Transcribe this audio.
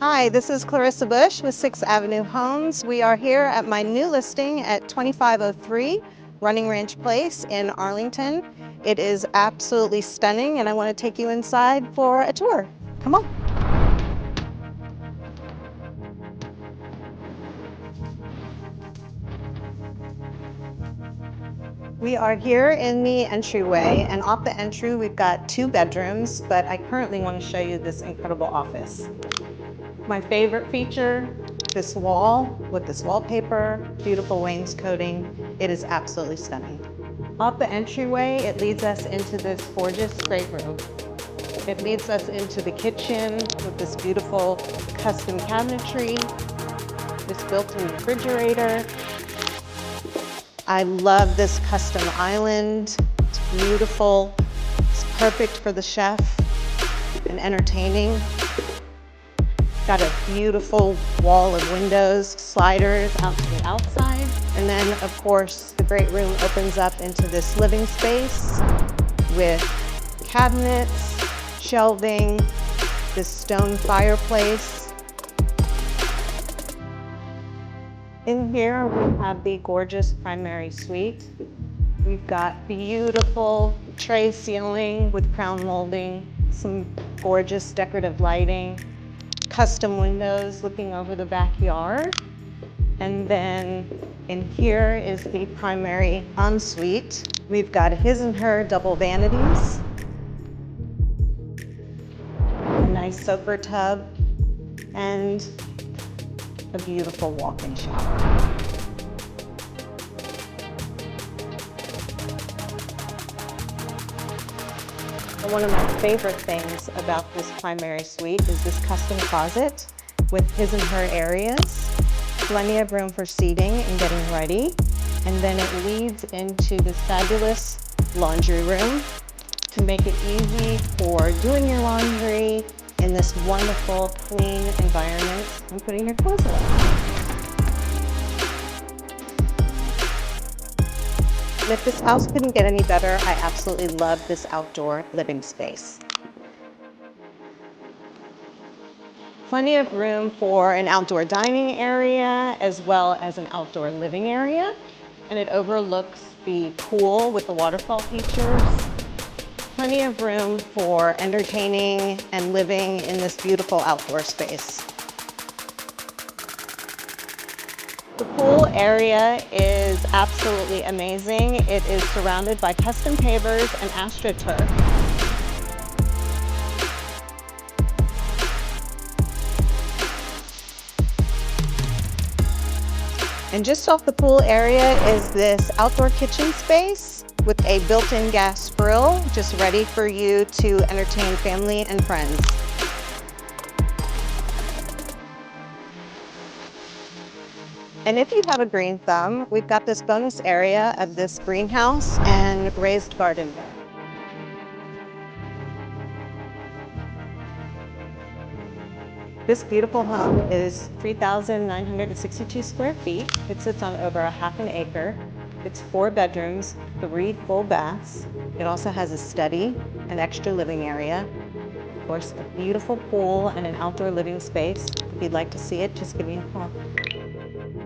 Hi, this is Clarissa Bush with 6th Avenue Homes. We are here at my new listing at 2503 Running Ranch Place in Arlington. It is absolutely stunning and I want to take you inside for a tour. Come on. We are here in the entryway, and off the entry we've got 2 bedrooms, but I currently want to show you this incredible office. My favorite feature, this wall with this wallpaper, beautiful wainscoting. It is absolutely stunning. Off the entryway, it leads us into this gorgeous great room. It leads us into the kitchen with this beautiful custom cabinetry, this built-in refrigerator. I love this custom island. It's beautiful. It's perfect for the chef and entertaining. Got a beautiful wall of windows, sliders out to the outside. And then, of course, the great room opens up into this living space with cabinets, shelving, this stone fireplace. In here, we have the gorgeous primary suite. We've got beautiful tray ceiling with crown molding, some gorgeous decorative lighting, custom windows looking over the backyard. And then in here is the primary ensuite. We've got his and her double vanities, a nice soaker tub, and a beautiful walk-in shower. One of my favorite things about this primary suite is this custom closet with his and her areas. Plenty of room for seating and getting ready. And then it leads into this fabulous laundry room to make it easy for doing your laundry in this wonderful, clean environment and putting your clothes away. And if this house couldn't get any better, I absolutely love this outdoor living space. Plenty of room for an outdoor dining area as well as an outdoor living area. And it overlooks the pool with the waterfall features. Plenty of room for entertaining and living in this beautiful outdoor space. The pool area is absolutely amazing. It is surrounded by custom pavers and AstroTurf. And just off the pool area is this outdoor kitchen space with a built-in gas grill, just ready for you to entertain family and friends. And if you have a green thumb, we've got this bonus area of this greenhouse and raised garden bed. This beautiful home is 3,962 square feet. It sits on over ½ an acre. It's 4 bedrooms, 3 full baths. It also has a study, an extra living area, of course, a beautiful pool and an outdoor living space. If you'd like to see it, just give me a call.